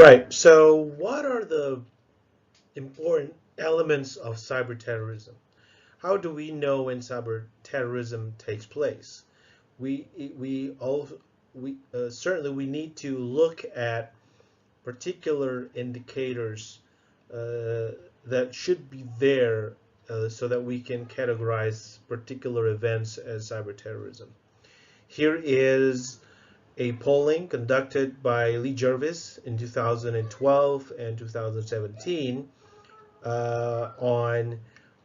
Right. So, what are the important elements of cyber terrorism? How do we know when cyber terrorism takes place? We all we certainly we need to look at particular indicators uh, that should be there so that we can categorize particular events as cyber terrorism. Here is a polling conducted by Lee Jervis in 2012 and 2017 on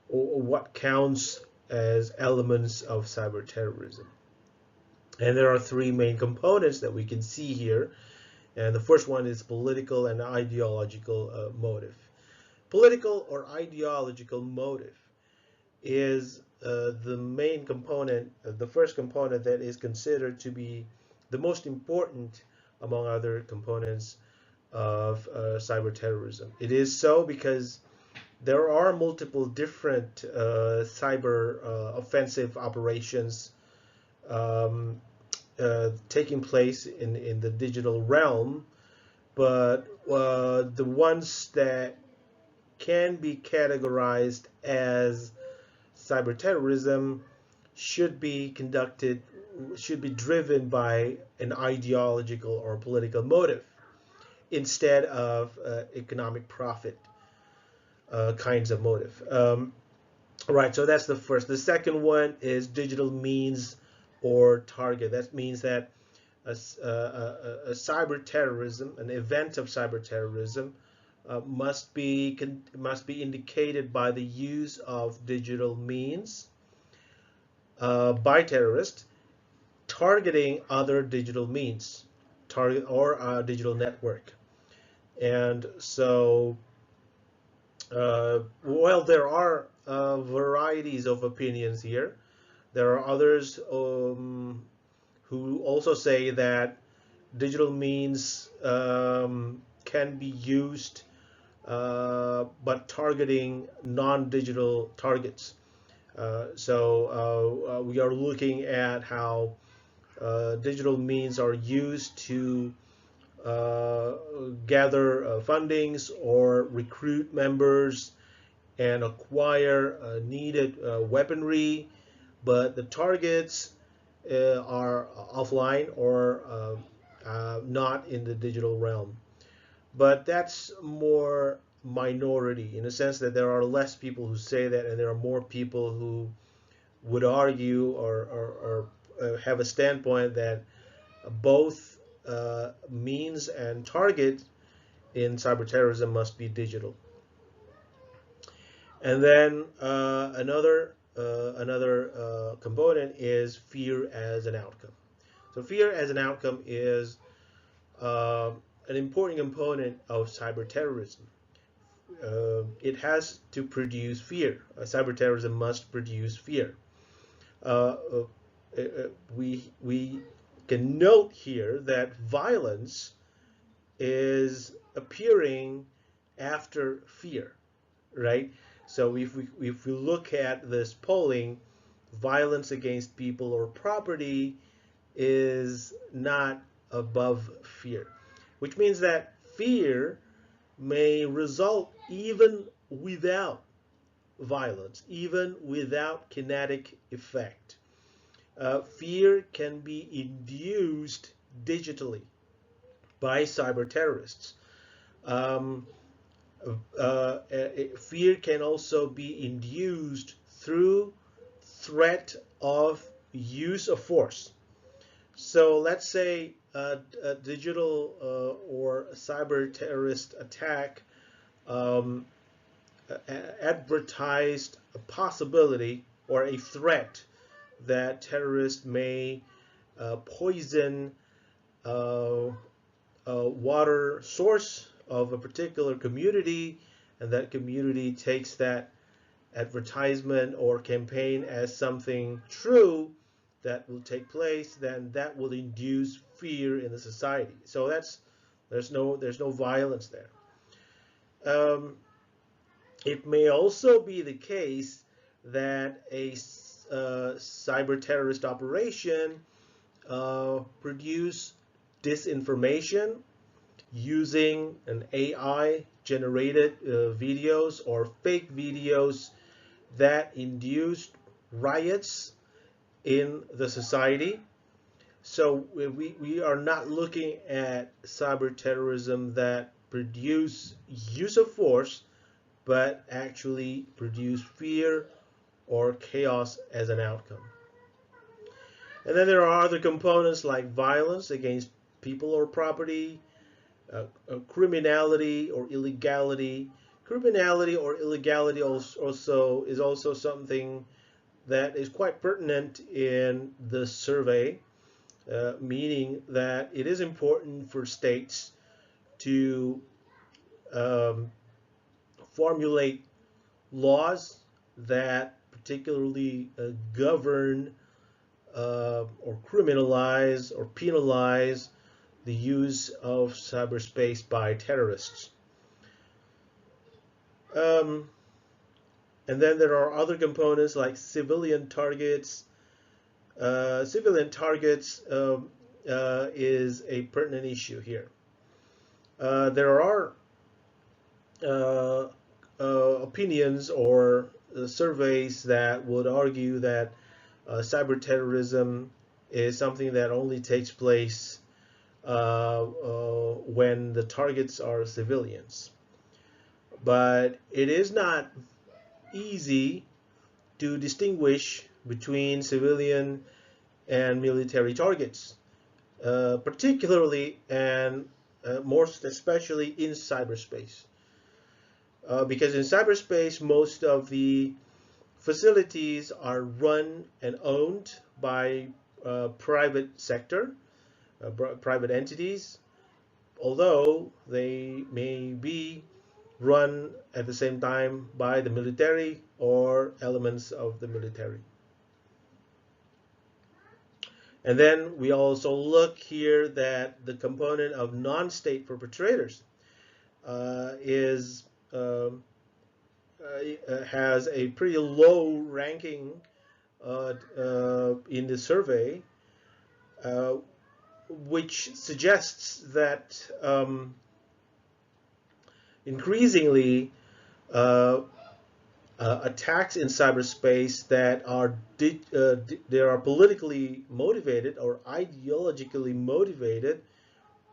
what counts as elements of cyber terrorism. And there are three main components that we can see here. And the first one is political and ideological motive. Political or ideological motive is the main component, the first component that is considered to be the most important among other components of cyber terrorism. It is so because there are multiple different cyber offensive operations um, taking place in the digital realm, but the ones that can be categorized as cyber terrorism should be driven by an ideological or political motive instead of economic profit kinds of motive. Right, so that's the first. The second one is digital means or target. That means that a cyber terrorism, an event of cyber terrorism, must be indicated by the use of digital means by terrorists targeting other digital means, target or a digital network. And so, well, there are varieties of opinions here. There are others who also say that digital means can be used, but targeting non-digital targets. So we are looking at how digital means are used to gather fundings or recruit members and acquire needed weaponry, but the targets are offline or not in the digital realm. But that's more minority in the sense that there are less people who say that, and there are more people who would argue or have a standpoint that both means and target in cyber terrorism must be digital. And then another component is fear as an outcome. So fear as an outcome is an important component of cyber terrorism. It has to produce fear. Cyber terrorism must produce fear. Uh, uh, we can note here that violence is appearing after fear, right? So if we look at this polling, violence against people or property is not above fear, which means that fear may result even without violence, even without kinetic effect. Fear can be induced digitally by cyber terrorists. Um, Fear can also be induced through threat of use of force. So let's say a digital or cyber terrorist attack um, advertised a possibility or a threat that terrorists may poison uh, a water source of a particular community, and that community takes that advertisement or campaign as something true that will take place, then that will induce fear in the society. So there's no violence there. Um, it may also be the case that a cyber terrorist operation produce disinformation using an AI generated videos or fake videos that induced riots in the society. So we are not looking at cyber terrorism that produce use of force, but actually produce fear or chaos as an outcome. And then there are other components like violence against people or property, criminality or illegality. Criminality or illegality also is also something that is quite pertinent in the survey, meaning that it is important for states to um, formulate laws that particularly govern or criminalize or penalize the use of cyberspace by terrorists. Um, and then there are other components like civilian targets. Civilian targets is a pertinent issue here. There are uh, opinions or surveys that would argue that cyber terrorism is something that only takes place when the targets are civilians. But it is not easy to distinguish between civilian and military targets, particularly and most especially in cyberspace. Because in cyberspace, most of the facilities are run and owned by private sector, private entities, although they may be run at the same time by the military or elements of the military. And then we also look here that the component of non-state perpetrators is has a pretty low ranking in the survey, uh, which suggests that increasingly attacks in cyberspace that are they are politically motivated or ideologically motivated,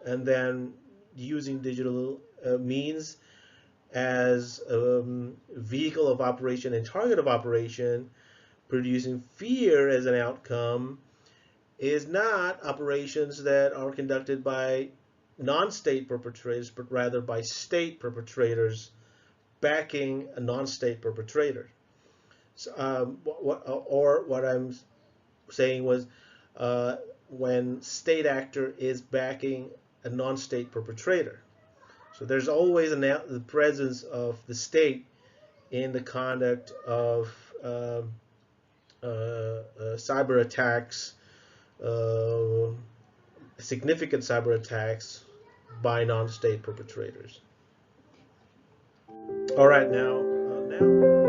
and then using digital means as vehicle of operation and target of operation, producing fear as an outcome, is not operations that are conducted by non-state perpetrators, but rather by state perpetrators backing a non-state perpetrator. So, what I'm saying was, when state actor is backing a non-state perpetrator. So there's always the presence of the state in the conduct of cyber attacks, significant cyber attacks by non-state perpetrators. All right, now.